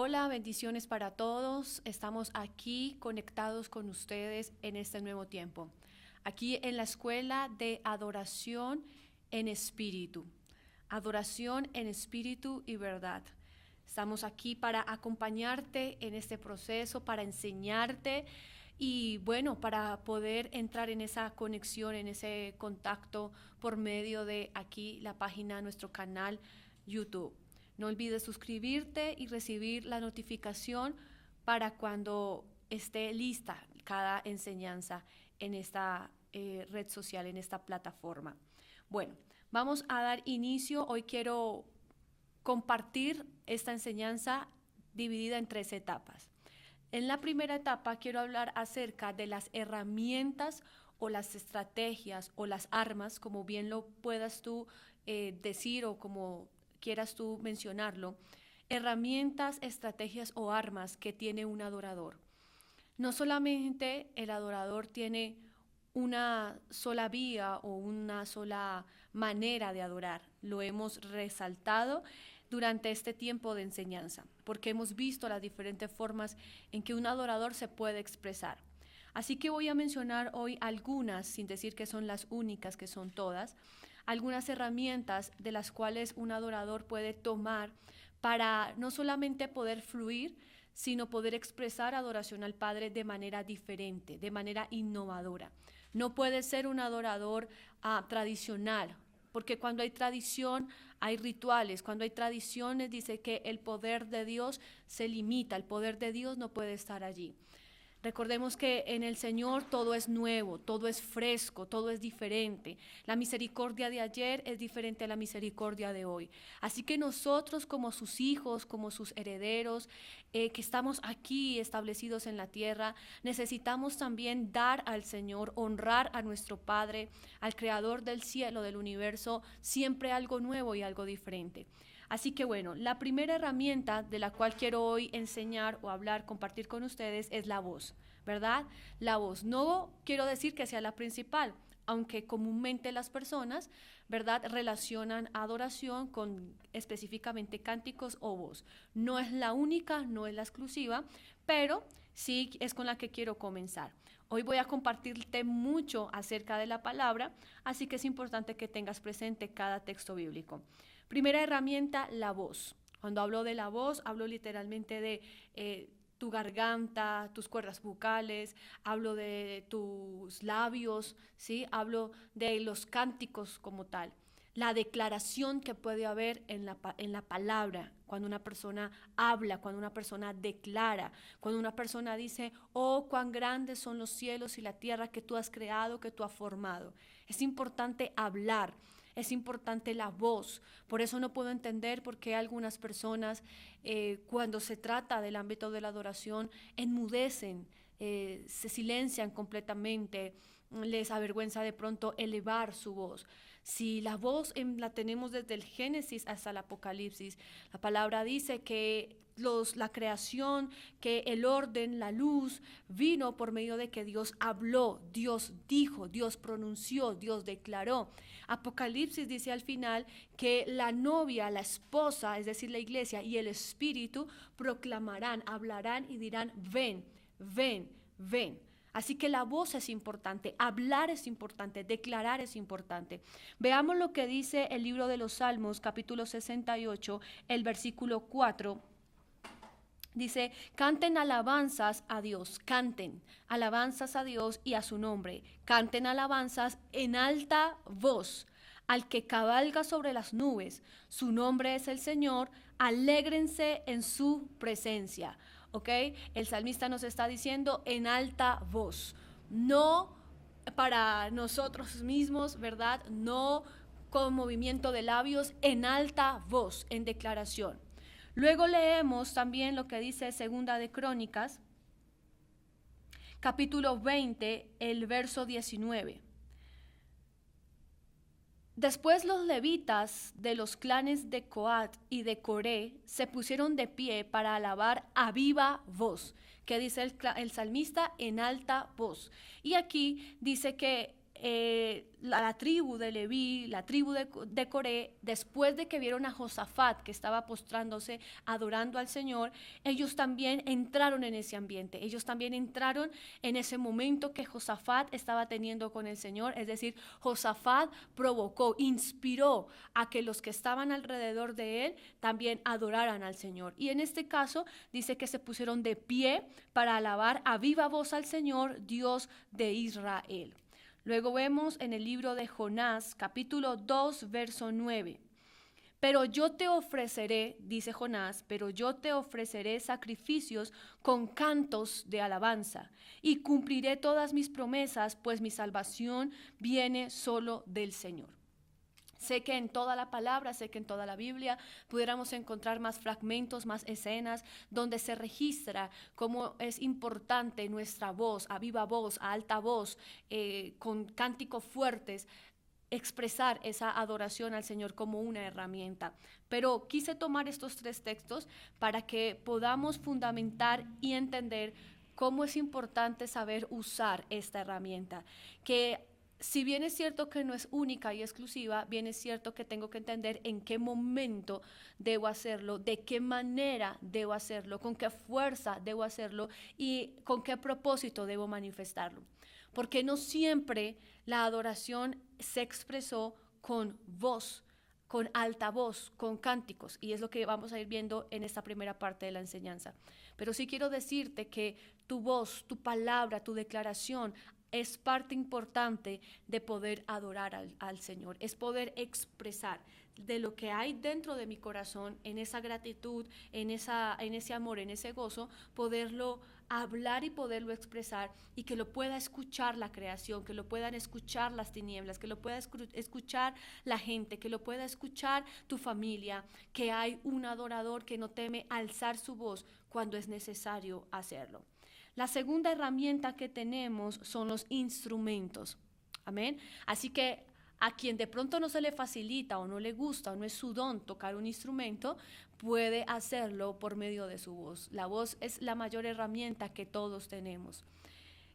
Hola, bendiciones para todos. Estamos aquí conectados con ustedes en este nuevo tiempo. Aquí en la escuela de adoración en espíritu. Adoración en espíritu y verdad. Estamos aquí para acompañarte en este proceso, para enseñarte y bueno, para poder entrar en esa conexión, en ese contacto por medio de aquí la página, nuestro canal YouTube. No olvides suscribirte y recibir la notificación para cuando esté lista cada enseñanza en esta red social, en esta plataforma. Bueno, vamos a dar inicio. Hoy quiero compartir esta enseñanza dividida en 3 etapas. En la primera etapa quiero hablar acerca de las herramientas o las estrategias o las armas, como bien lo puedas tú decir o como quieras tú mencionarlo, herramientas, estrategias o armas que tiene un adorador. No solamente el adorador tiene una sola vía o una sola manera de adorar, lo hemos resaltado durante este tiempo de enseñanza, porque hemos visto las diferentes formas en que un adorador se puede expresar. Así que voy a mencionar hoy algunas, sin decir que son las únicas, que son todas, algunas herramientas de las cuales un adorador puede tomar para no solamente poder fluir, sino poder expresar adoración al Padre de manera diferente, de manera innovadora. No puede ser un adorador tradicional, porque cuando hay tradición hay rituales, cuando hay tradiciones dice que el poder de Dios se limita, el poder de Dios no puede estar allí. Recordemos que en el Señor todo es nuevo, todo es fresco, todo es diferente. La misericordia de ayer es diferente a la misericordia de hoy. Así que nosotros como sus hijos, como sus herederos, que estamos aquí establecidos en la tierra, necesitamos también dar al Señor, honrar a nuestro Padre, al Creador del cielo, del universo, siempre algo nuevo y algo diferente. Así que bueno, la primera herramienta de la cual quiero hoy enseñar o hablar, compartir con ustedes es la voz, ¿verdad? La voz. No quiero decir que sea la principal, aunque comúnmente las personas, ¿verdad?, relacionan adoración con específicamente cánticos o voz. No es la única, no es la exclusiva, pero sí es con la que quiero comenzar. Hoy voy a compartirte mucho acerca de la palabra, así que es importante que tengas presente cada texto bíblico. Primera herramienta, la voz. Cuando hablo de la voz, hablo literalmente de tu garganta, tus cuerdas vocales, hablo de tus labios, ¿sí? Hablo de los cánticos como tal. La declaración que puede haber en la palabra, cuando una persona habla, cuando una persona declara, cuando una persona dice, oh, cuán grandes son los cielos y la tierra que tú has creado, que tú has formado. Es importante hablar. Es importante la voz, por eso no puedo entender por qué algunas personas cuando se trata del ámbito de la adoración enmudecen, se silencian completamente, les avergüenza de pronto elevar su voz. Si la voz la tenemos desde el Génesis hasta el Apocalipsis, la palabra dice que la creación, que el orden, la luz, vino por medio de que Dios habló, Dios dijo, Dios pronunció, Dios declaró. Apocalipsis dice al final que la novia, la esposa, es decir, la iglesia y el Espíritu proclamarán, hablarán y dirán, ven, ven, ven. Así que la voz es importante, hablar es importante, declarar es importante. Veamos lo que dice el libro de los Salmos, capítulo 68, el versículo 4. Dice, canten alabanzas a Dios, canten alabanzas a Dios y a su nombre, canten alabanzas en alta voz al que cabalga sobre las nubes, su nombre es el Señor, alégrense en su presencia. ¿Ok? El salmista nos está diciendo en alta voz, no para nosotros mismos, ¿verdad? No con movimiento de labios, en alta voz, en declaración. Luego leemos también lo que dice Segunda de Crónicas, capítulo 20, el verso 19. Después los levitas de los clanes de Coat y de Coré se pusieron de pie para alabar a viva voz, que dice el salmista en alta voz. Y aquí dice que la tribu de Leví, la tribu de Coré, después de que vieron a Josafat que estaba postrándose, adorando al Señor, ellos también entraron en ese ambiente, ellos también entraron en ese momento que Josafat estaba teniendo con el Señor. Es decir, Josafat provocó, inspiró a que los que estaban alrededor de él también adoraran al Señor. Y en este caso dice que se pusieron de pie para alabar a viva voz al Señor, Dios de Israel. Luego vemos en el libro de Jonás, capítulo 2, verso 9. Pero yo te ofreceré, dice Jonás, pero yo te ofreceré sacrificios con cantos de alabanza y cumpliré todas mis promesas, pues mi salvación viene solo del Señor. Sé que en toda la palabra, sé que en toda la Biblia pudiéramos encontrar más fragmentos, más escenas donde se registra cómo es importante nuestra voz, a viva voz, a alta voz, con cánticos fuertes, expresar esa adoración al Señor como una herramienta. Pero quise tomar estos 3 textos para que podamos fundamentar y entender cómo es importante saber usar esta herramienta, que si bien es cierto que no es única y exclusiva, bien es cierto que tengo que entender en qué momento debo hacerlo, de qué manera debo hacerlo, con qué fuerza debo hacerlo y con qué propósito debo manifestarlo. Porque no siempre la adoración se expresó con voz, con alta voz, con cánticos, y es lo que vamos a ir viendo en esta primera parte de la enseñanza. Pero sí quiero decirte que tu voz, tu palabra, tu declaración es parte importante de poder adorar al Señor, es poder expresar de lo que hay dentro de mi corazón, en esa gratitud, en ese amor, en ese gozo, poderlo hablar y poderlo expresar y que lo pueda escuchar la creación, que lo puedan escuchar las tinieblas, que lo pueda escuchar la gente, que lo pueda escuchar tu familia, que hay un adorador que no teme alzar su voz cuando es necesario hacerlo. La segunda herramienta que tenemos son los instrumentos. Amén. Así que a quien de pronto no se le facilita o no le gusta o no es su don tocar un instrumento, puede hacerlo por medio de su voz. La voz es la mayor herramienta que todos tenemos.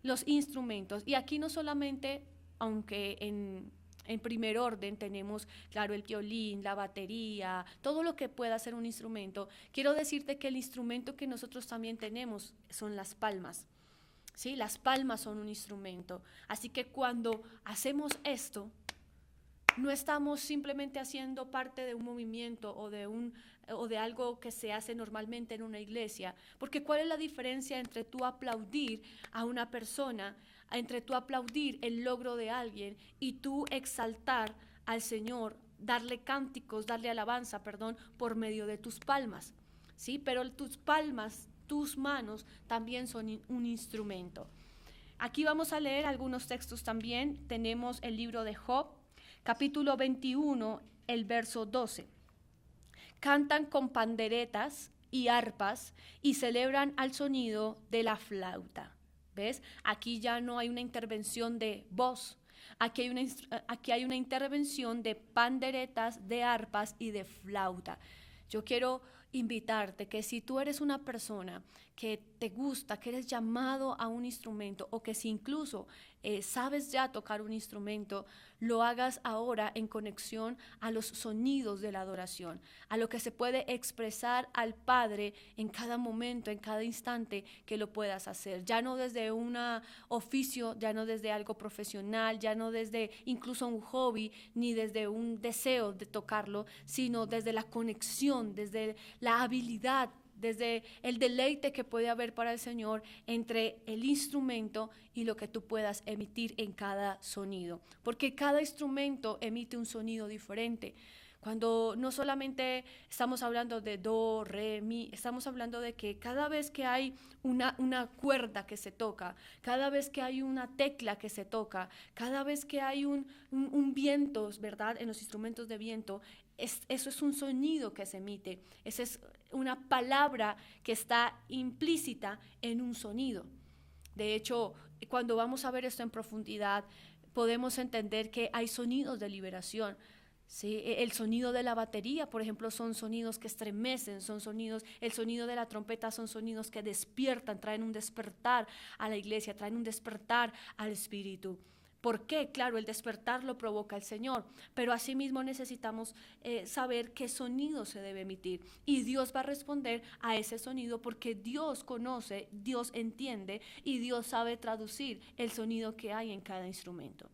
Los instrumentos, y aquí no solamente, aunque en primer orden tenemos, claro, el violín, la batería, todo lo que pueda ser un instrumento. Quiero decirte que el instrumento que nosotros también tenemos son las palmas. ¿Sí? Las palmas son un instrumento. Así que cuando hacemos esto, no estamos simplemente haciendo parte de un movimiento o de algo que se hace normalmente en una iglesia. Porque ¿cuál es la diferencia entre tú aplaudir a una persona, entre tú aplaudir el logro de alguien y tú exaltar al Señor, darle cánticos, darle alabanza, por medio de tus palmas? ¿Sí? Pero tus palmas, tus manos también son un instrumento. Aquí vamos a leer algunos textos también. Tenemos el libro de Job, capítulo 21, el verso 12. Cantan con panderetas y arpas y celebran al sonido de la flauta. ¿Ves? Aquí ya no hay una intervención de voz. Aquí hay una intervención de panderetas, de arpas y de flauta. Yo quiero invitarte que si tú eres una persona que te gusta, que eres llamado a un instrumento o que si incluso sabes ya tocar un instrumento, lo hagas ahora en conexión a los sonidos de la adoración, a lo que se puede expresar al Padre en cada momento, en cada instante que lo puedas hacer. Ya no desde un oficio, ya no desde algo profesional, ya no desde incluso un hobby, ni desde un deseo de tocarlo, sino desde la conexión, desde la habilidad, desde el deleite que puede haber para el Señor entre el instrumento y lo que tú puedas emitir en cada sonido. Porque cada instrumento emite un sonido diferente. Cuando no solamente estamos hablando de do, re, mi, estamos hablando de que cada vez que hay una cuerda que se toca, cada vez que hay una tecla que se toca, cada vez que hay un viento, ¿verdad? En los instrumentos de viento, eso es un sonido que se emite, esa es una palabra que está implícita en un sonido. De hecho, cuando vamos a ver esto en profundidad, podemos entender que hay sonidos de liberación. Sí, el sonido de la batería, por ejemplo, son sonidos que estremecen, son sonidos, el sonido de la trompeta son sonidos que despiertan, traen un despertar a la iglesia, traen un despertar al espíritu. ¿Por qué? Claro, el despertar lo provoca el Señor, pero asimismo necesitamos saber qué sonido se debe emitir. Y Dios va a responder a ese sonido porque Dios conoce, Dios entiende y Dios sabe traducir el sonido que hay en cada instrumento.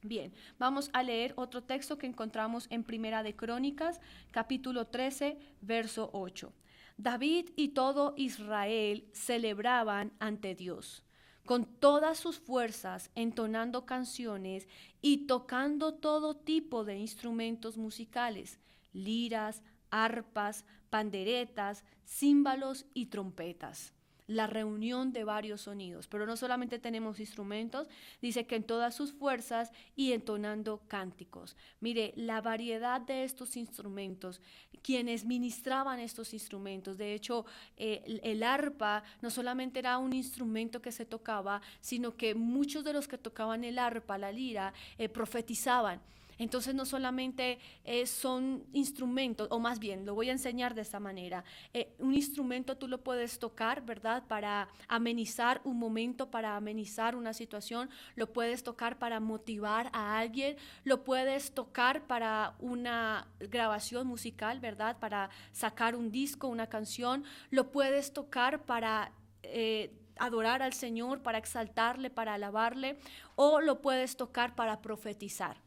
Bien, vamos a leer otro texto que encontramos en Primera de Crónicas, capítulo 13, verso 8. David y todo Israel celebraban ante Dios con todas sus fuerzas, entonando canciones y tocando todo tipo de instrumentos musicales, liras, arpas, panderetas, címbalos y trompetas. La reunión de varios sonidos, pero no solamente tenemos instrumentos, dice que en todas sus fuerzas y entonando cánticos. Mire, la variedad de estos instrumentos, quienes ministraban estos instrumentos, de hecho, el arpa no solamente era un instrumento que se tocaba, sino que muchos de los que tocaban el arpa, la lira, profetizaban. Entonces no solamente son instrumentos, o más bien, lo voy a enseñar de esta manera. Un instrumento tú lo puedes tocar, ¿verdad? Para amenizar un momento, para amenizar una situación. Lo puedes tocar para motivar a alguien. Lo puedes tocar para una grabación musical, ¿verdad? Para sacar un disco, una canción. Lo puedes tocar para adorar al Señor, para exaltarle, para alabarle. O lo puedes tocar para profetizar.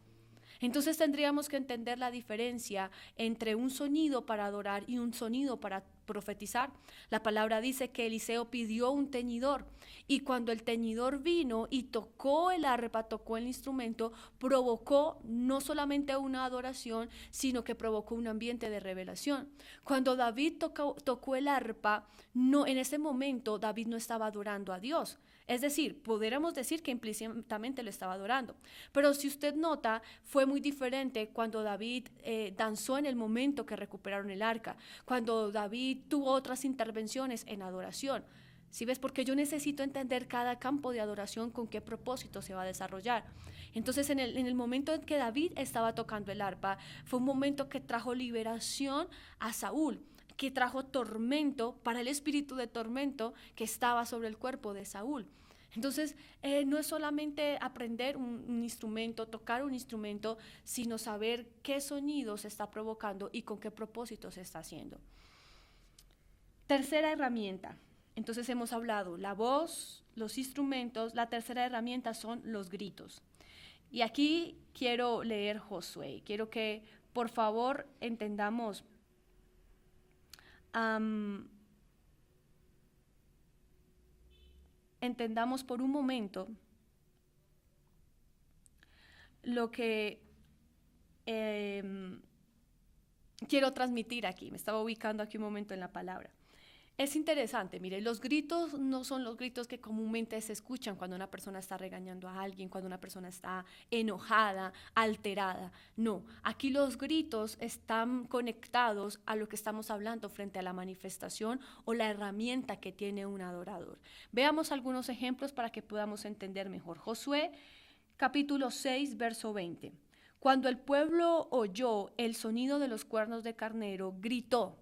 Entonces tendríamos que entender la diferencia entre un sonido para adorar y un sonido para profetizar. La palabra dice que Eliseo pidió un teñidor y cuando el teñidor vino y tocó el arpa, tocó el instrumento, provocó no solamente una adoración, sino que provocó un ambiente de revelación. Cuando David tocó el arpa, no, en ese momento David no estaba adorando a Dios. Es decir, podríamos decir que implícitamente lo estaba adorando. Pero si usted nota, fue muy diferente cuando David danzó en el momento que recuperaron el arca, cuando David tuvo otras intervenciones en adoración. ¿Sí ves? Porque yo necesito entender cada campo de adoración con qué propósito se va a desarrollar. Entonces, en el momento en que David estaba tocando el arpa, fue un momento que trajo liberación a Saúl, que trajo tormento para el espíritu de tormento que estaba sobre el cuerpo de Saúl. Entonces, no es solamente aprender un instrumento, tocar un instrumento, sino saber qué sonido se está provocando y con qué propósito se está haciendo. Tercera herramienta. Entonces hemos hablado la voz, los instrumentos. La tercera herramienta son los gritos. Y aquí quiero leer Josué. Quiero que por favor entendamos entendamos por un momento lo que quiero transmitir aquí. Me estaba ubicando aquí un momento en la palabra. Es interesante, mire, los gritos no son los gritos que comúnmente se escuchan cuando una persona está regañando a alguien, cuando una persona está enojada, alterada. No, aquí los gritos están conectados a lo que estamos hablando frente a la manifestación o la herramienta que tiene un adorador. Veamos algunos ejemplos para que podamos entender mejor. Josué, capítulo 6, verso 20. Cuando el pueblo oyó el sonido de los cuernos de carnero, gritó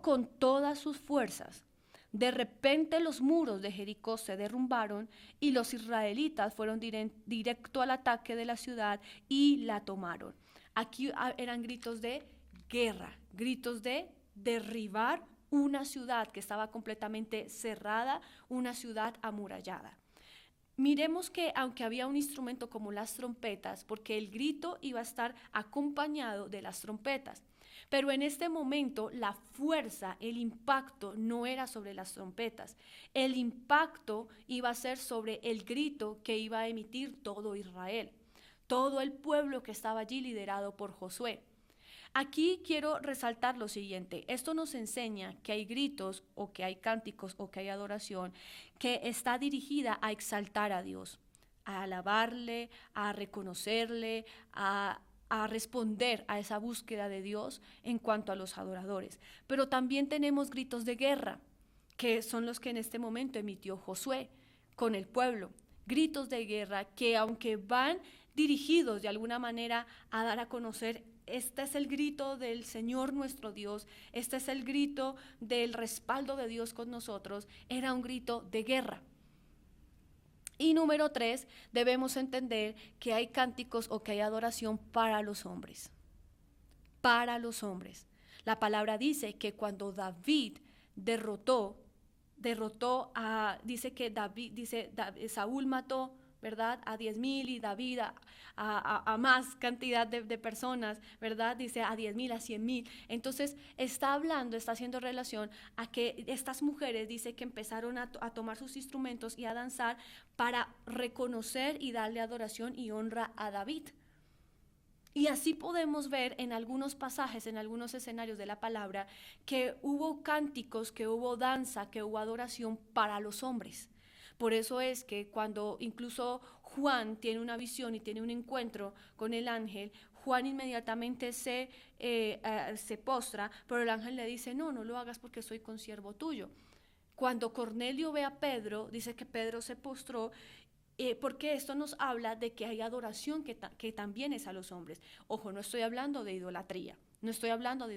con todas sus fuerzas. De repente los muros de Jericó se derrumbaron y los israelitas fueron directo al ataque de la ciudad y la tomaron. Aquí eran gritos de guerra, gritos de derribar una ciudad que estaba completamente cerrada, una ciudad amurallada. Miremos que aunque había un instrumento como las trompetas, porque el grito iba a estar acompañado de las trompetas, pero en este momento la fuerza, el impacto no era sobre las trompetas. El impacto iba a ser sobre el grito que iba a emitir todo Israel, todo el pueblo que estaba allí liderado por Josué. Aquí quiero resaltar lo siguiente. Esto nos enseña que hay gritos o que hay cánticos o que hay adoración que está dirigida a exaltar a Dios, a alabarle, a reconocerle, a responder a esa búsqueda de Dios en cuanto a los adoradores. Pero también tenemos gritos de guerra, que son los que en este momento emitió Josué con el pueblo. Gritos de guerra que aunque van dirigidos de alguna manera a dar a conocer, este es el grito del Señor nuestro Dios, este es el grito del respaldo de Dios con nosotros, era un grito de guerra. Y número 3, debemos entender que hay cánticos o que hay adoración para los hombres. Para los hombres. La palabra dice que cuando David derrotó dice que Saúl mató, ¿verdad?, a 10,000 y David a más cantidad de personas, ¿verdad? Dice a 10,000, a 100,000. Entonces está haciendo relación a que estas mujeres, dice que empezaron a tomar sus instrumentos y a danzar para reconocer y darle adoración y honra a David. Y así podemos ver en algunos pasajes, en algunos escenarios de la palabra, que hubo cánticos, que hubo danza, que hubo adoración para los hombres. Por eso es que cuando incluso Juan tiene una visión y tiene un encuentro con el ángel, Juan inmediatamente se postra, pero el ángel le dice, no lo hagas porque soy consiervo tuyo. Cuando Cornelio ve a Pedro, dice que Pedro se postró, porque esto nos habla de que hay adoración que también es a los hombres. Ojo, no estoy hablando de idolatría. Estoy hablando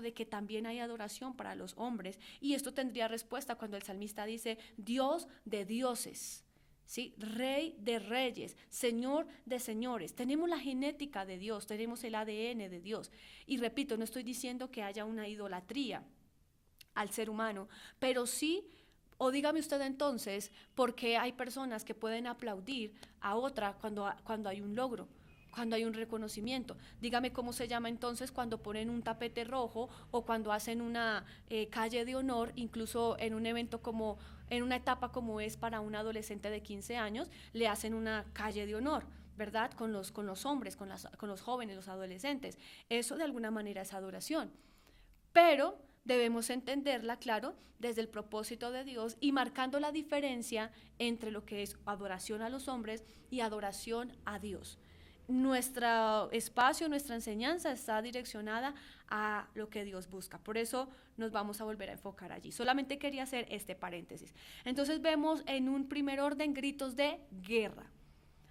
de que también hay adoración para los hombres. Y esto tendría respuesta cuando el salmista dice, Dios de dioses, ¿sí? Rey de reyes, Señor de señores. Tenemos la genética de Dios, tenemos el ADN de Dios. Y repito, no estoy diciendo que haya una idolatría al ser humano, pero sí. O dígame usted entonces, ¿por qué hay personas que pueden aplaudir a otra cuando hay un logro, cuando hay un reconocimiento? Dígame cómo se llama entonces cuando ponen un tapete rojo o cuando hacen una calle de honor, incluso en un evento como, en una etapa como es para un adolescente de 15 años, le hacen una calle de honor, ¿verdad? Con los hombres, con los jóvenes, los adolescentes. Eso de alguna manera es adoración. Pero debemos entenderla, claro, desde el propósito de Dios y marcando la diferencia entre lo que es adoración a los hombres y adoración a Dios. Nuestro espacio, nuestra enseñanza está direccionada a lo que Dios busca. Por eso nos vamos a volver a enfocar allí. Solamente quería hacer este paréntesis. Entonces vemos en un primer orden gritos de guerra.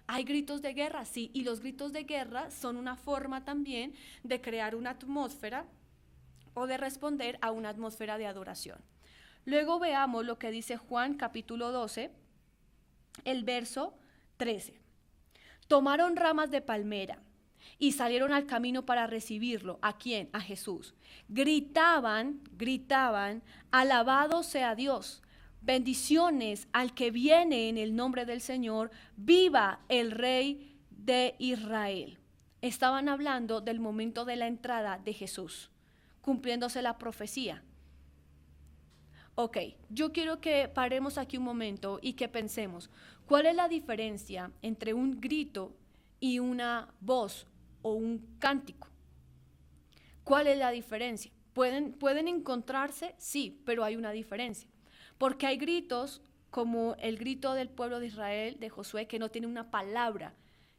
¿Hay gritos de guerra? Sí, y los gritos de guerra son una forma también de crear una atmósfera o de responder a una atmósfera de adoración. Luego veamos lo que dice Juan capítulo 12, el verso 13. Tomaron ramas de palmera y salieron al camino para recibirlo. ¿A quién? A Jesús. Gritaban, alabado sea Dios. Bendiciones al que viene en el nombre del Señor. Viva el Rey de Israel. Estaban hablando del momento de la entrada de Jesús, cumpliéndose la profecía. Ok, yo quiero que paremos aquí un momento y que pensemos, ¿cuál es la diferencia entre un grito y una voz o un cántico? ¿Cuál es la diferencia? ¿Pueden encontrarse? Sí, pero hay una diferencia. Porque hay gritos como el grito del pueblo de Israel, de Josué, que no tiene una palabra,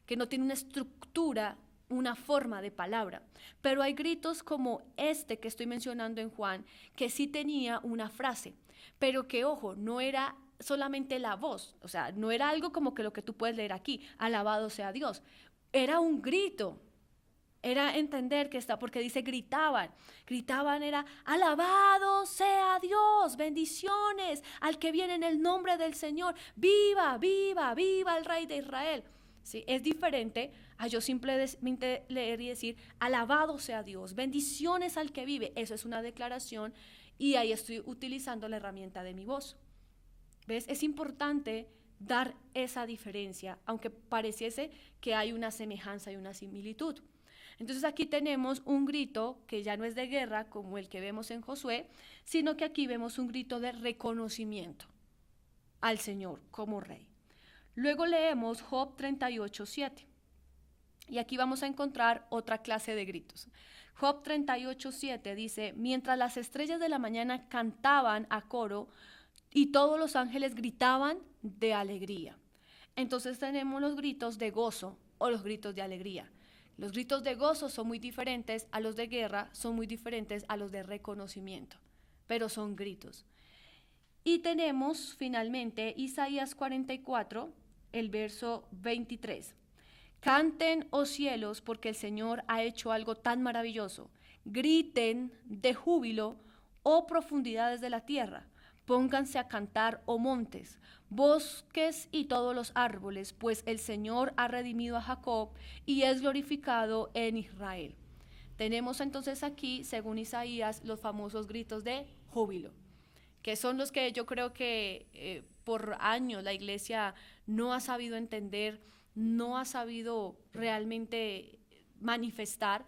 que no tiene una estructura, una forma de palabra, pero hay gritos como este que estoy mencionando en Juan, que sí tenía una frase, pero que, ojo, no era solamente la voz, o sea, no era algo como que lo que tú puedes leer aquí, alabado sea Dios, era un grito, era entender que porque dice gritaban era alabado sea Dios, bendiciones al que viene en el nombre del Señor, viva, viva, viva el Rey de Israel. ¿Sí? Es diferente a yo simplemente leer y decir, alabado sea Dios, bendiciones al que vive. Eso es una declaración y ahí estoy utilizando la herramienta de mi voz. ¿Ves? Es importante dar esa diferencia, aunque pareciese que hay una semejanza y una similitud. Entonces aquí tenemos un grito que ya no es de guerra como el que vemos en Josué, sino que aquí vemos un grito de reconocimiento al Señor como Rey. Luego leemos Job 38:7 y aquí vamos a encontrar otra clase de gritos. Job 38:7 dice, mientras las estrellas de la mañana cantaban a coro y todos los ángeles gritaban de alegría. Entonces tenemos los gritos de gozo o los gritos de alegría. Los gritos de gozo son muy diferentes a los de guerra, son muy diferentes a los de reconocimiento, pero son gritos. Y tenemos finalmente Isaías 44, el verso 23. Canten, oh cielos, porque el Señor ha hecho algo tan maravilloso. Griten de júbilo, oh profundidades de la tierra, Pónganse a cantar, oh montes, bosques y todos los árboles, pues el Señor ha redimido a Jacob y es glorificado en Israel. Tenemos entonces aquí, según Isaías, los famosos gritos de júbilo, que son los que yo creo que por años la iglesia no ha sabido entender, no ha sabido realmente manifestar.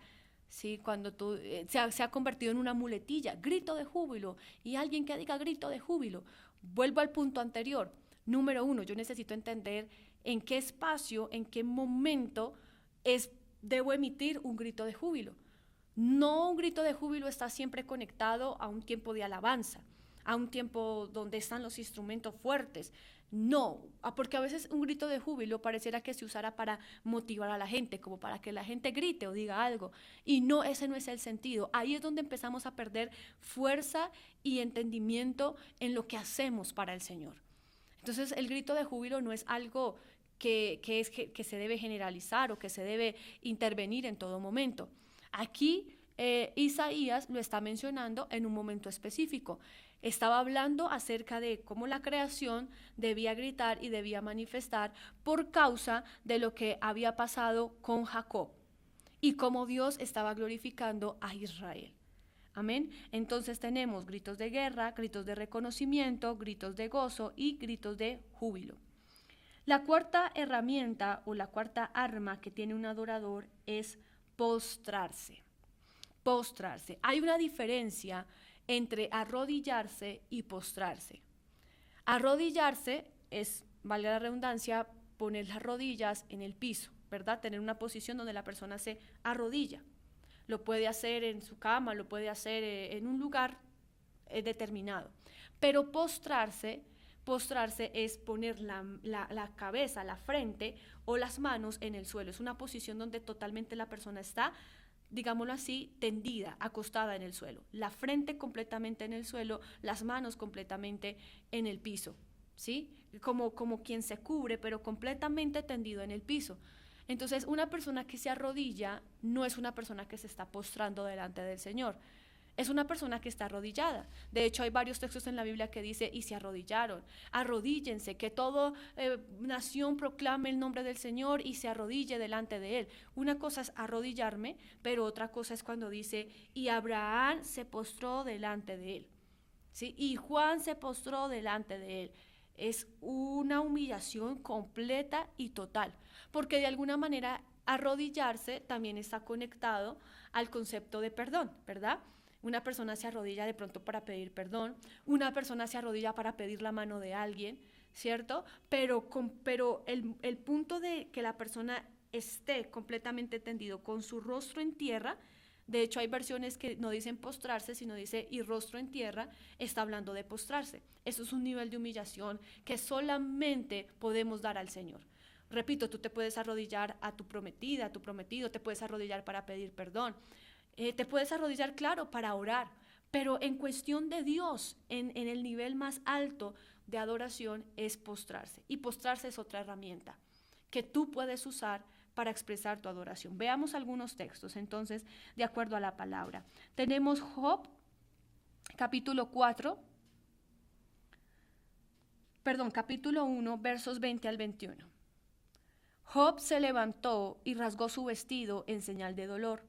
Sí, cuando se ha convertido en una muletilla, grito de júbilo, y alguien que diga grito de júbilo. Vuelvo al punto anterior. Número uno, yo necesito entender en qué espacio, en qué momento debo emitir un grito de júbilo. No, un grito de júbilo está siempre conectado a un tiempo de alabanza, a un tiempo donde están los instrumentos fuertes. No, porque a veces un grito de júbilo pareciera que se usara para motivar a la gente, como para que la gente grite o diga algo. Y no, ese no es el sentido. Ahí es donde empezamos a perder fuerza y entendimiento en lo que hacemos para el Señor. Entonces, el grito de júbilo no es algo que se debe generalizar o que se debe intervenir en todo momento. Aquí Isaías lo está mencionando en un momento específico. Estaba hablando acerca de cómo la creación debía gritar y debía manifestar por causa de lo que había pasado con Jacob y cómo Dios estaba glorificando a Israel. Amén. Entonces tenemos gritos de guerra, gritos de reconocimiento, gritos de gozo y gritos de júbilo. La cuarta herramienta o la cuarta arma que tiene un adorador es postrarse. Postrarse. Hay una diferencia entre arrodillarse y postrarse. Arrodillarse es, valga la redundancia, poner las rodillas en el piso, ¿verdad? Tener una posición donde la persona se arrodilla. Lo puede hacer en su cama, lo puede hacer en un lugar determinado. Pero postrarse es poner la cabeza, la frente o las manos en el suelo. Es una posición donde totalmente la persona está, digámoslo así, tendida, acostada en el suelo. La frente completamente en el suelo, las manos completamente en el piso, ¿sí? Como quien se cubre, pero completamente tendido en el piso. Entonces, una persona que se arrodilla no es una persona que se está postrando delante del Señor. Es una persona que está arrodillada. De hecho, hay varios textos en la Biblia que dice, y se arrodillaron. Arrodíllense, que toda nación proclame el nombre del Señor y se arrodille delante de Él. Una cosa es arrodillarme, pero otra cosa es cuando dice, y Abraham se postró delante de Él. ¿Sí? Y Juan se postró delante de Él. Es una humillación completa y total, porque de alguna manera arrodillarse también está conectado al concepto de perdón, ¿verdad? Una persona se arrodilla de pronto para pedir perdón, una persona se arrodilla para pedir la mano de alguien, ¿cierto? Pero el punto de que la persona esté completamente tendido con su rostro en tierra, de hecho hay versiones que no dicen postrarse, sino dice y rostro en tierra, está hablando de postrarse. Eso es un nivel de humillación que solamente podemos dar al Señor. Repito, tú te puedes arrodillar a tu prometida, a tu prometido, te puedes arrodillar para pedir perdón. Te puedes arrodillar, claro, para orar, pero en cuestión de Dios, en el nivel más alto de adoración es postrarse. Y postrarse es otra herramienta que tú puedes usar para expresar tu adoración. Veamos algunos textos, entonces, de acuerdo a la palabra. Tenemos Job, capítulo 1, versos 20 al 21. Job se levantó y rasgó su vestido en señal de dolor.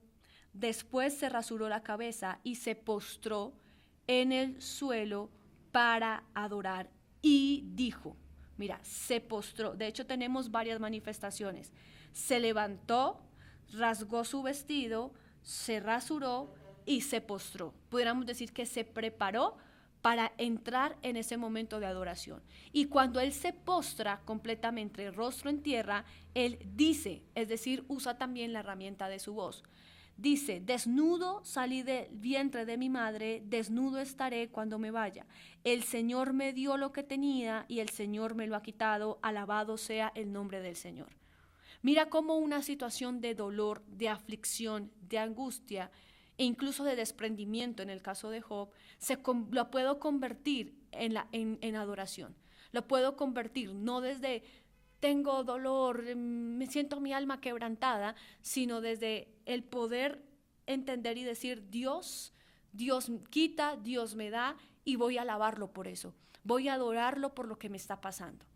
Después se rasuró la cabeza y se postró en el suelo para adorar y dijo, mira, se postró, de hecho tenemos varias manifestaciones, se levantó, rasgó su vestido, se rasuró y se postró. Pudiéramos decir que se preparó para entrar en ese momento de adoración. Y cuando él se postra completamente, rostro en tierra, él dice, es decir, usa también la herramienta de su voz. Dice, desnudo salí del vientre de mi madre, desnudo estaré cuando me vaya. El Señor me dio lo que tenía y el Señor me lo ha quitado, alabado sea el nombre del Señor. Mira cómo una situación de dolor, de aflicción, de angustia e incluso de desprendimiento en el caso de Job, lo puedo convertir en adoración. Lo puedo convertir no desde tengo dolor, me siento mi alma quebrantada, sino desde el poder entender y decir, Dios, Dios quita, Dios me da y voy a alabarlo por eso. Voy a adorarlo por lo que me está pasando.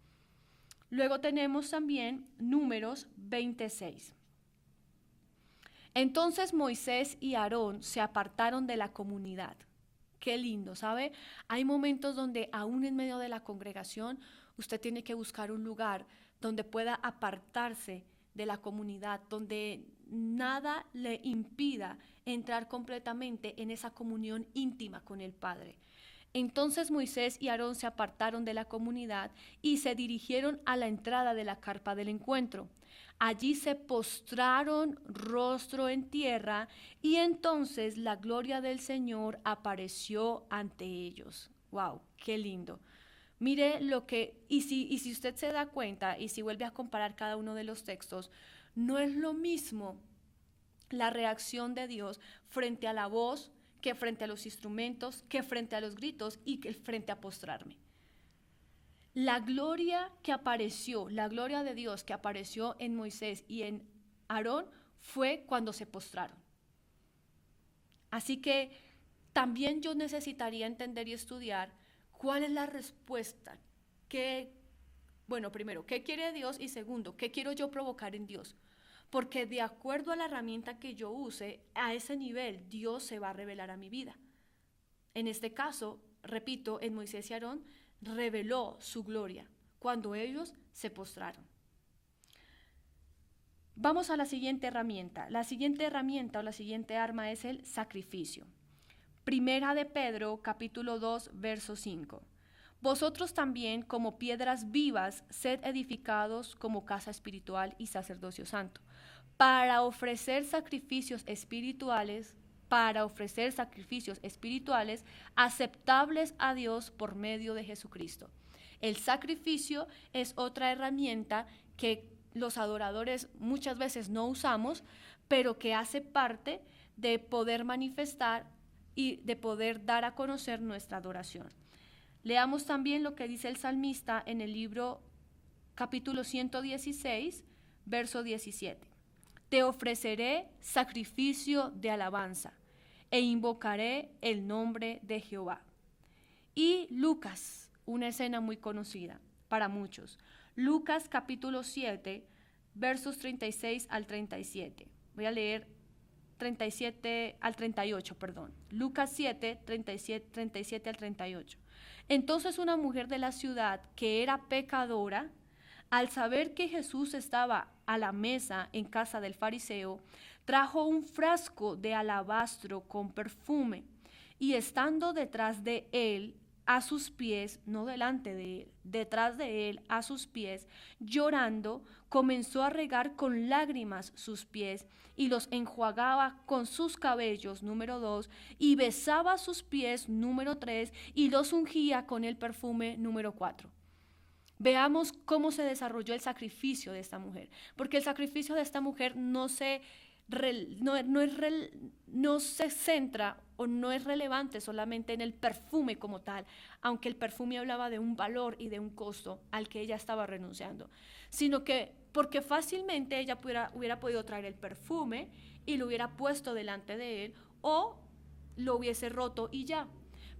Luego tenemos también Números 26. Entonces Moisés y Aarón se apartaron de la comunidad. Qué lindo, ¿sabe? Hay momentos donde aún en medio de la congregación usted tiene que buscar un lugar donde pueda apartarse de la comunidad, donde nada le impida entrar completamente en esa comunión íntima con el Padre. Entonces Moisés y Aarón se apartaron de la comunidad y se dirigieron a la entrada de la carpa del encuentro. Allí se postraron rostro en tierra y entonces la gloria del Señor apareció ante ellos. ¡Wow! ¡Qué lindo! Mire lo que, y si usted se da cuenta y si vuelve a comparar cada uno de los textos, no es lo mismo la reacción de Dios frente a la voz, que frente a los instrumentos, que frente a los gritos y que frente a postrarme. La gloria que apareció, la gloria de Dios que apareció en Moisés y en Aarón fue cuando se postraron. Así que también yo necesitaría entender y estudiar cuál es la respuesta. Primero, ¿qué quiere Dios? Y segundo, ¿qué quiero yo provocar en Dios? Porque de acuerdo a la herramienta que yo use, a ese nivel Dios se va a revelar a mi vida. En este caso, repito, en Moisés y Aarón reveló su gloria cuando ellos se postraron. Vamos a la siguiente herramienta. La siguiente herramienta o la siguiente arma es el sacrificio. Primera de Pedro, capítulo 2, verso 5. Vosotros también, como piedras vivas, sed edificados como casa espiritual y sacerdocio santo, para ofrecer sacrificios espirituales aceptables a Dios por medio de Jesucristo. El sacrificio es otra herramienta que los adoradores muchas veces no usamos, pero que hace parte de poder manifestar y de poder dar a conocer nuestra adoración. Leamos también lo que dice el salmista en el libro capítulo 116, verso 17. Te ofreceré sacrificio de alabanza e invocaré el nombre de Jehová. Y Lucas, una escena muy conocida para muchos. Lucas capítulo 7, versos 36 al 37. Voy a leer 37 al 38, perdón. Lucas 7, 37 al 38. Entonces una mujer de la ciudad que era pecadora, al saber que Jesús estaba a la mesa en casa del fariseo, trajo un frasco de alabastro con perfume y estando detrás de él, a sus pies, no delante de él, detrás de él, a sus pies, llorando, comenzó a regar con lágrimas sus pies y los enjuagaba con sus cabellos, número 2, y besaba sus pies, número 3, y los ungía con el perfume, número 4. Veamos cómo se desarrolló el sacrificio de esta mujer, porque el sacrificio de esta mujer no se centra o no es relevante solamente en el perfume como tal, aunque el perfume hablaba de un valor y de un costo al que ella estaba renunciando, sino que porque fácilmente ella hubiera podido traer el perfume y lo hubiera puesto delante de él o lo hubiese roto y ya.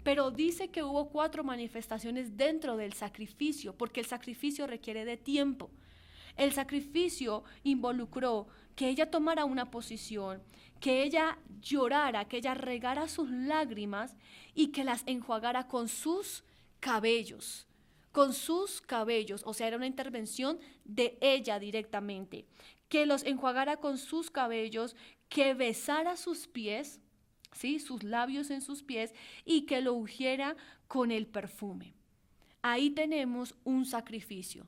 Pero dice que hubo 4 manifestaciones dentro del sacrificio, porque el sacrificio requiere de tiempo. El sacrificio involucró que ella tomara una posición, que ella llorara, que ella regara sus lágrimas y que las enjuagara con sus cabellos. O sea, era una intervención de ella directamente. Que los enjuagara con sus cabellos, que besara sus pies, ¿sí? Sus labios en sus pies y que lo ungiera con el perfume. Ahí tenemos un sacrificio.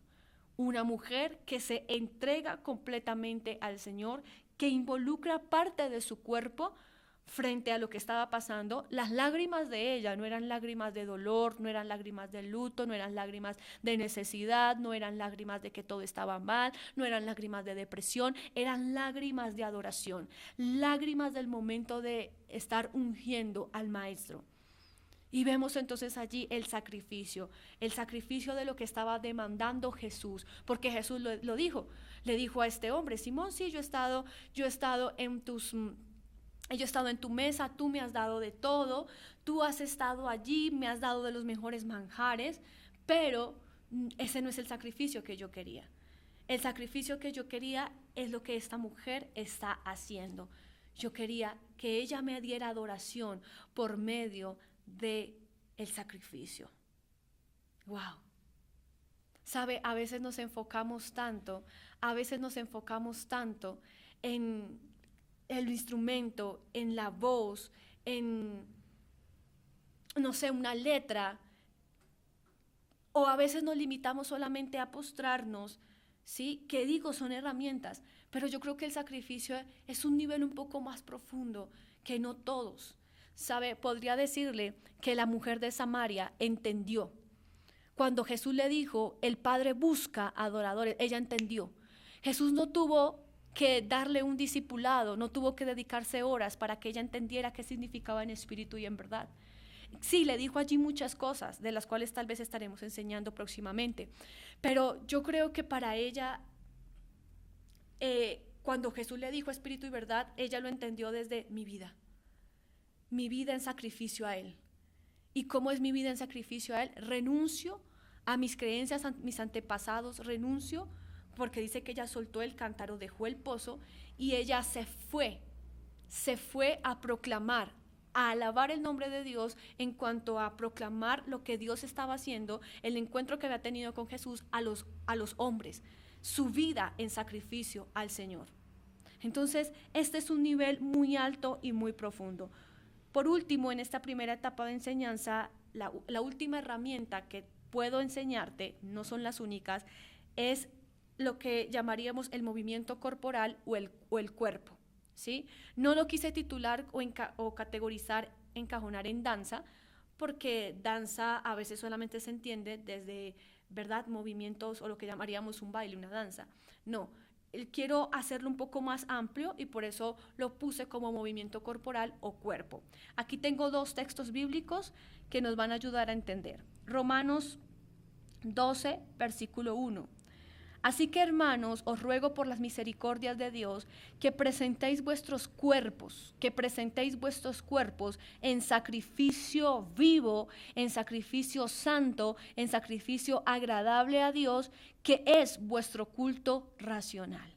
Una mujer que se entrega completamente al Señor, que involucra parte de su cuerpo frente a lo que estaba pasando. Las lágrimas de ella no eran lágrimas de dolor, no eran lágrimas de luto, no eran lágrimas de necesidad, no eran lágrimas de que todo estaba mal, no eran lágrimas de depresión, eran lágrimas de adoración, lágrimas del momento de estar ungiendo al Maestro. Y vemos entonces allí el sacrificio de lo que estaba demandando Jesús, porque Jesús lo dijo, le dijo a este hombre, Simón, sí, yo he estado en tus Yo he estado en tu mesa, tú me has dado de todo, tú has estado allí, me has dado de los mejores manjares, pero ese no es el sacrificio que yo quería. El sacrificio que yo quería es lo que esta mujer está haciendo. Yo quería que ella me diera adoración por medio de el sacrificio. Wow. Sabe, a veces nos enfocamos tanto en el instrumento, en la voz, en, no sé, una letra, o a veces nos limitamos solamente a postrarnos, ¿sí? Que digo, son herramientas, pero yo creo que el sacrificio es un nivel un poco más profundo que no todos. ¿Sabe? Podría decirle que la mujer de Samaria entendió. Cuando Jesús le dijo, el Padre busca adoradores, ella entendió. Jesús no tuvo que darle un discipulado, no tuvo que dedicarse horas para que ella entendiera qué significaba en espíritu y en verdad. Sí, le dijo allí muchas cosas, de las cuales tal vez estaremos enseñando próximamente, pero yo creo que para ella, cuando Jesús le dijo espíritu y verdad, ella lo entendió desde mi vida en sacrificio a Él. ¿Y cómo es mi vida en sacrificio a Él? Renuncio a mis creencias, a mis antepasados, renuncio, porque dice que ella soltó el cántaro, dejó el pozo y ella se fue a proclamar, a alabar el nombre de Dios en cuanto a proclamar lo que Dios estaba haciendo, el encuentro que había tenido con Jesús a los hombres, su vida en sacrificio al Señor. Entonces, este es un nivel muy alto y muy profundo. Por último, en esta primera etapa de enseñanza, la última herramienta que puedo enseñarte, no son las únicas, es lo que llamaríamos el movimiento corporal o el cuerpo, ¿sí? No lo quise titular o categorizar, encajonar en danza, porque danza a veces solamente se entiende desde, ¿verdad?, movimientos o lo que llamaríamos un baile, una danza. No, quiero hacerlo un poco más amplio y por eso lo puse como movimiento corporal o cuerpo. Aquí tengo 2 textos bíblicos que nos van a ayudar a entender. Romanos 12, versículo 1. Así que, hermanos, os ruego por las misericordias de Dios que presentéis vuestros cuerpos en sacrificio vivo, en sacrificio santo, en sacrificio agradable a Dios, que es vuestro culto racional.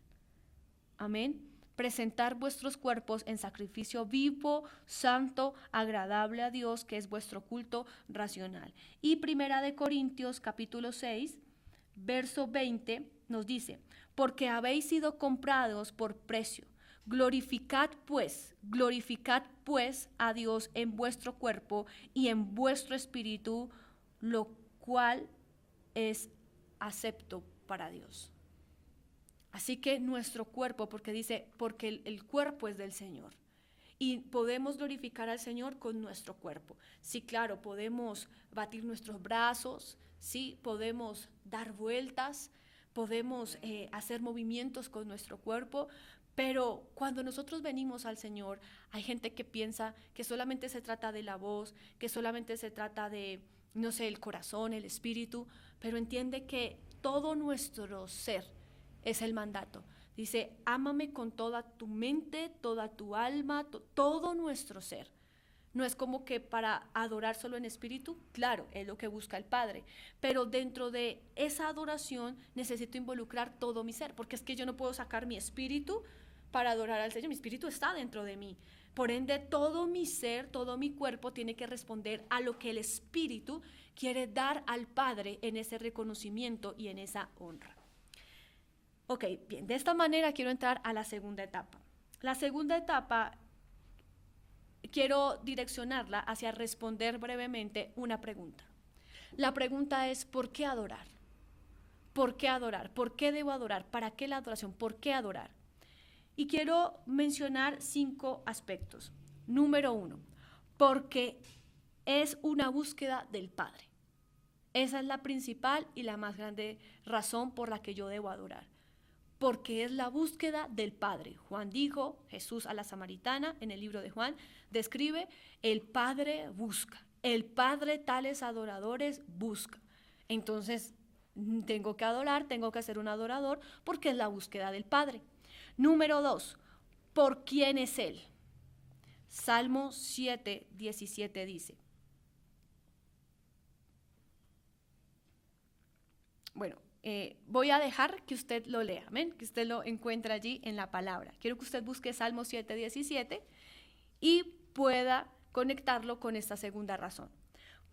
Amén. Presentar vuestros cuerpos en sacrificio vivo, santo, agradable a Dios, que es vuestro culto racional. Y Primera de Corintios, capítulo 6, verso 20, nos dice, porque habéis sido comprados por precio. Glorificad pues a Dios en vuestro cuerpo y en vuestro espíritu, lo cual es acepto para Dios. Así que nuestro cuerpo, porque dice, porque el cuerpo es del Señor. Y podemos glorificar al Señor con nuestro cuerpo. Sí, claro, podemos batir nuestros brazos, sí, podemos dar vueltas, podemos hacer movimientos con nuestro cuerpo, pero cuando nosotros venimos al Señor, hay gente que piensa que solamente se trata de la voz, que solamente se trata de, no sé, el corazón, el espíritu, pero entiende que todo nuestro ser es el mandato. Dice, ámame con toda tu mente, toda tu alma, todo nuestro ser. No es como que para adorar solo en espíritu, claro, es lo que busca el Padre, pero dentro de esa adoración necesito involucrar todo mi ser, porque es que yo no puedo sacar mi espíritu para adorar al Señor, mi espíritu está dentro de mí. Por ende, todo mi ser, todo mi cuerpo tiene que responder a lo que el espíritu quiere dar al Padre en ese reconocimiento y en esa honra. Ok, bien, de esta manera quiero entrar a la segunda etapa. La segunda etapa quiero direccionarla hacia responder brevemente una pregunta. La pregunta es, ¿por qué adorar? ¿Por qué adorar? ¿Por qué debo adorar? ¿Para qué la adoración? ¿Por qué adorar? Y quiero mencionar 5 aspectos. Número 1, porque es una búsqueda del Padre. Esa es la principal y la más grande razón por la que yo debo adorar. Porque es la búsqueda del Padre. Juan dijo, Jesús a la samaritana, en el libro de Juan, describe, el Padre busca, el Padre tales adoradores busca. Entonces, tengo que adorar, tengo que ser un adorador, porque es la búsqueda del Padre. Número 2, ¿por quién es Él? Salmo 7, 17 dice. Bueno, voy a dejar que usted lo lea, amén, que usted lo encuentre allí en la palabra. Quiero que usted busque Salmo 7, 17 y pueda conectarlo con esta segunda razón.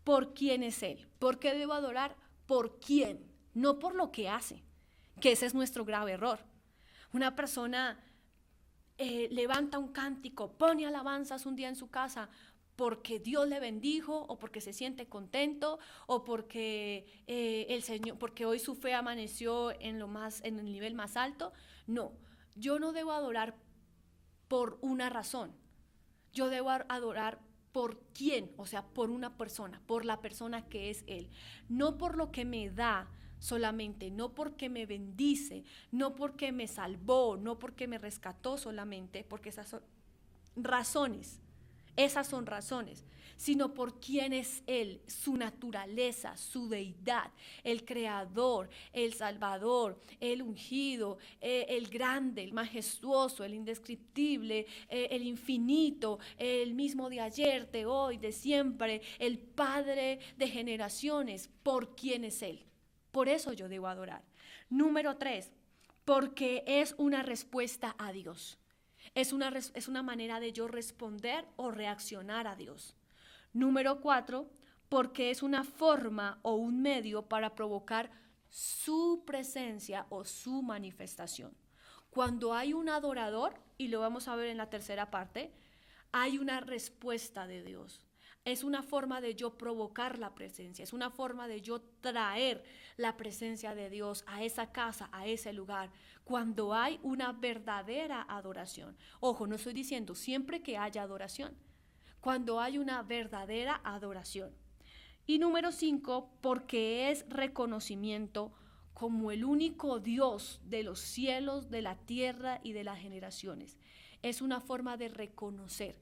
¿Por quién es Él? ¿Por qué debo adorar? ¿Por quién? No por lo que hace, que ese es nuestro grave error. Una persona levanta un cántico, pone alabanzas un día en su casa porque Dios le bendijo o porque se siente contento o porque el Señor, porque hoy su fe amaneció en el nivel más alto. No, yo no debo adorar por una razón. Yo debo adorar por quién, o sea, por una persona, por la persona que es Él, no por lo que me da solamente, no porque me bendice, no porque me salvó, no porque me rescató solamente, porque esas son razones, sino por quién es Él, su naturaleza, su deidad, el creador, el salvador, el ungido, el grande, el majestuoso, el indescriptible, el infinito, el mismo de ayer, de hoy, de siempre, el Padre de generaciones, por quién es Él. Por eso yo debo adorar. Número 3, porque es una respuesta a Dios. Es una manera de yo responder o reaccionar a Dios. Número 4, porque es una forma o un medio para provocar su presencia o su manifestación. Cuando hay un adorador, y lo vamos a ver en la tercera parte, hay una respuesta de Dios. Es una forma de yo provocar la presencia, es una forma de yo traer la presencia de Dios a esa casa, a ese lugar, cuando hay una verdadera adoración. Ojo, no estoy diciendo siempre que haya adoración, cuando hay una verdadera adoración. Y número 5, porque es reconocimiento como el único Dios de los cielos, de la tierra y de las generaciones. Es una forma de reconocer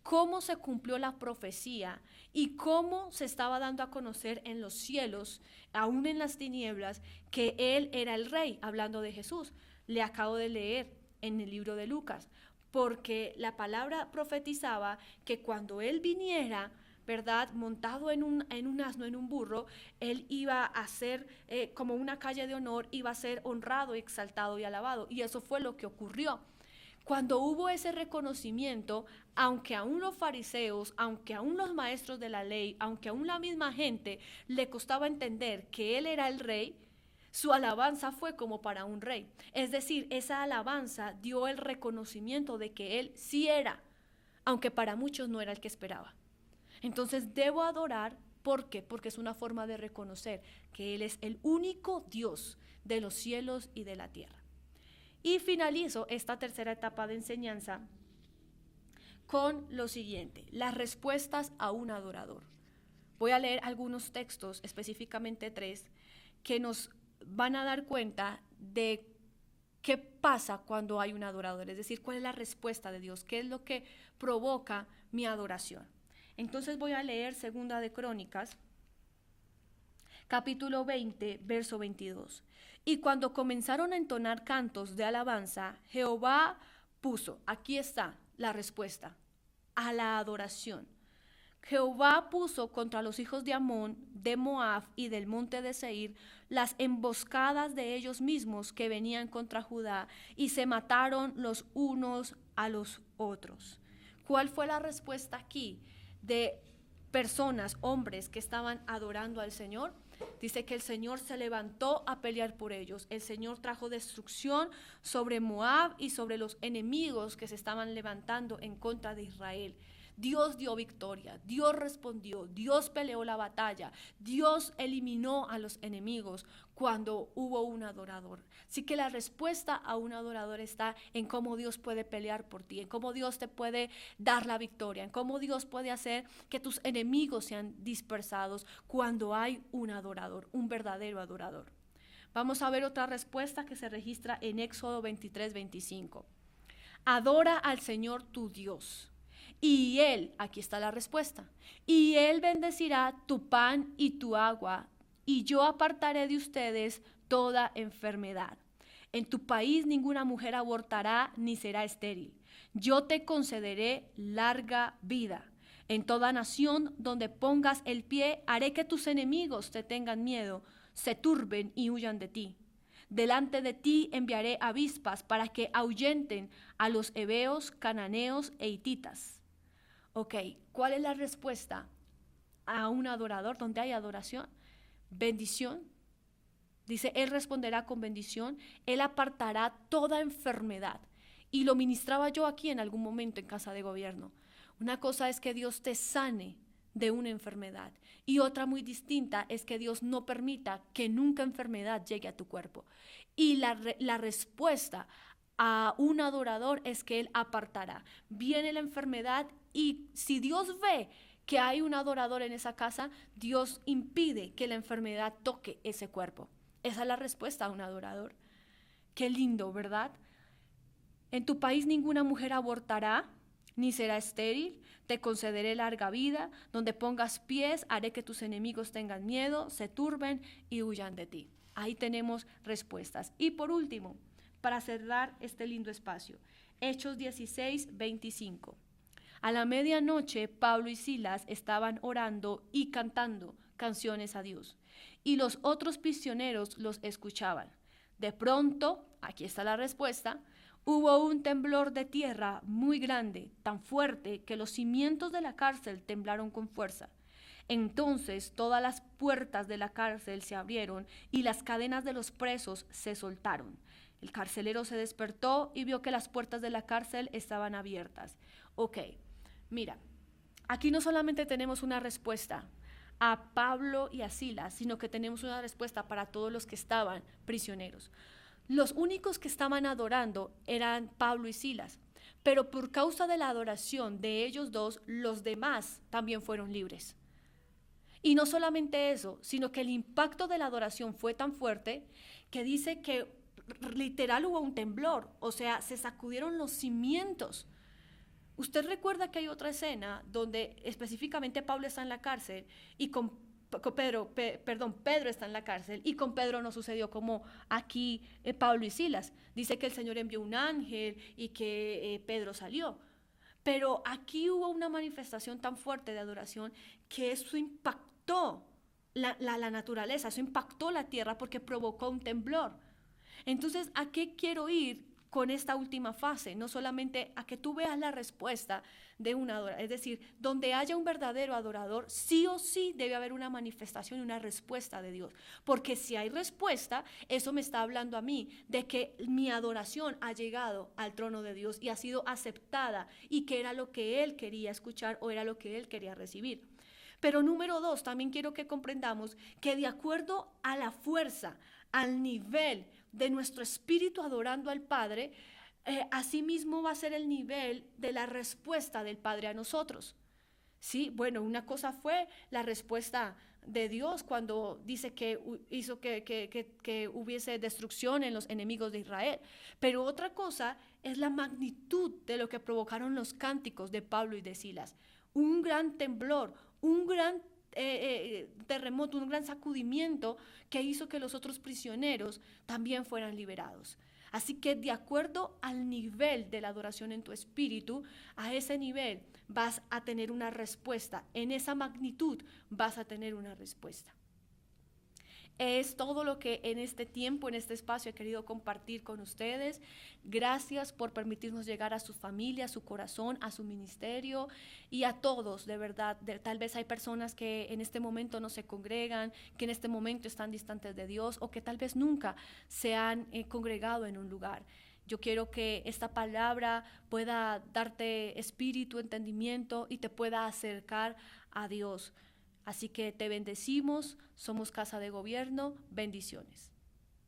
cómo se cumplió la profecía y cómo se estaba dando a conocer en los cielos, aún en las tinieblas, que Él era el Rey, hablando de Jesús. Le acabo de leer en el libro de Lucas, porque la palabra profetizaba que cuando Él viniera, ¿verdad?, montado en un asno, en un burro, Él iba a ser como una calle de honor, iba a ser honrado, exaltado y alabado. Y eso fue lo que ocurrió. Cuando hubo ese reconocimiento, aunque aún los fariseos, aunque aún los maestros de la ley, aunque aún la misma gente le costaba entender que Él era el Rey, su alabanza fue como para un rey. Es decir, esa alabanza dio el reconocimiento de que Él sí era, aunque para muchos no era el que esperaba. Entonces debo adorar, ¿por qué? Porque es una forma de reconocer que Él es el único Dios de los cielos y de la tierra. Y finalizo esta tercera etapa de enseñanza con lo siguiente: las respuestas a un adorador. Voy a leer algunos textos, específicamente 3, que nos van a dar cuenta de qué pasa cuando hay un adorador, es decir, cuál es la respuesta de Dios, qué es lo que provoca mi adoración. Entonces voy a leer Segunda de Crónicas, capítulo 20, verso 22. Y cuando comenzaron a entonar cantos de alabanza, Jehová puso, aquí está la respuesta, a la adoración. Jehová puso contra los hijos de Amón, de Moab y del monte de Seir las emboscadas de ellos mismos que venían contra Judá, y se mataron los unos a los otros. ¿Cuál fue la respuesta aquí de personas, hombres que estaban adorando al Señor? Dice que el Señor se levantó a pelear por ellos. El Señor trajo destrucción sobre Moab y sobre los enemigos que se estaban levantando en contra de Israel. Dios dio victoria, Dios respondió, Dios peleó la batalla, Dios eliminó a los enemigos cuando hubo un adorador. Así que la respuesta a un adorador está en cómo Dios puede pelear por ti, en cómo Dios te puede dar la victoria, en cómo Dios puede hacer que tus enemigos sean dispersados cuando hay un adorador, un verdadero adorador. Vamos a ver otra respuesta que se registra en Éxodo 23, 25. Adora al Señor tu Dios. Y Él, aquí está la respuesta, y Él bendecirá tu pan y tu agua, y yo apartaré de ustedes toda enfermedad. En tu país ninguna mujer abortará ni será estéril. Yo te concederé larga vida. En toda nación donde pongas el pie, haré que tus enemigos te tengan miedo, se turben y huyan de ti. Delante de ti enviaré avispas para que ahuyenten a los heveos, cananeos e hititas. Ok, ¿cuál es la respuesta a un adorador donde hay adoración? Bendición. Dice, Él responderá con bendición, Él apartará toda enfermedad. Y lo ministraba yo aquí en algún momento en Casa de Gobierno. Una cosa es que Dios te sane de una enfermedad y otra muy distinta es que Dios no permita que nunca enfermedad llegue a tu cuerpo. Y la respuesta a un adorador es que Él apartará. Viene la enfermedad y si Dios ve que hay un adorador en esa casa, Dios impide que la enfermedad toque ese cuerpo. Esa es la respuesta a un adorador. Qué lindo, ¿verdad? En tu país ninguna mujer abortará, ni será estéril, te concederé larga vida, donde pongas pies, haré que tus enemigos tengan miedo, se turben y huyan de ti. Ahí tenemos respuestas. Y por último, para cerrar este lindo espacio, Hechos 16, 25. A la medianoche, Pablo y Silas estaban orando y cantando canciones a Dios, y los otros prisioneros los escuchaban. De pronto, aquí está la respuesta, hubo un temblor de tierra muy grande, tan fuerte que los cimientos de la cárcel temblaron con fuerza. Entonces todas las puertas de la cárcel se abrieron y las cadenas de los presos se soltaron. El carcelero se despertó y vio que las puertas de la cárcel estaban abiertas. Ok, mira, aquí no solamente tenemos una respuesta a Pablo y a Silas, sino que tenemos una respuesta para todos los que estaban prisioneros. Los únicos que estaban adorando eran Pablo y Silas, pero por causa de la adoración de ellos dos, los demás también fueron libres. Y no solamente eso, sino que el impacto de la adoración fue tan fuerte que dice que literal hubo un temblor, o sea, se sacudieron los cimientos. Usted recuerda que hay otra escena donde específicamente Pablo está en la cárcel y Pedro está en la cárcel y con Pedro no sucedió como aquí Pablo y Silas. Dice que el Señor envió un ángel y que Pedro salió. Pero aquí hubo una manifestación tan fuerte de adoración que eso impactó la naturaleza, eso impactó la tierra porque provocó un temblor. Entonces, ¿a qué quiero ir con esta última fase? No solamente a que tú veas la respuesta de un adorador, es decir, donde haya un verdadero adorador, sí o sí debe haber una manifestación y una respuesta de Dios, porque si hay respuesta, eso me está hablando a mí de que mi adoración ha llegado al trono de Dios y ha sido aceptada y que era lo que Él quería escuchar o era lo que Él quería recibir. Pero número 2, también quiero que comprendamos que de acuerdo a la fuerza, al nivel de nuestro espíritu adorando al Padre, asimismo va a ser el nivel de la respuesta del Padre a nosotros. Sí, bueno, una cosa fue la respuesta de Dios cuando dice que hizo que hubiese destrucción en los enemigos de Israel, pero otra cosa es la magnitud de lo que provocaron los cánticos de Pablo y de Silas. Un gran temblor, un gran terremoto, un gran sacudimiento que hizo que los otros prisioneros también fueran liberados. Así que de acuerdo al nivel de la adoración en tu espíritu, a ese nivel vas a tener una respuesta, en esa magnitud vas a tener una respuesta. Es todo lo que en este tiempo, en este espacio he querido compartir con ustedes. Gracias por permitirnos llegar a su familia, a su corazón, a su ministerio y a todos, de verdad. Tal vez hay personas que en este momento no se congregan, que en este momento están distantes de Dios o que tal vez nunca se han congregado en un lugar. Yo quiero que esta palabra pueda darte espíritu, entendimiento y te pueda acercar a Dios. Así que te bendecimos, somos Casa de Gobierno, bendiciones.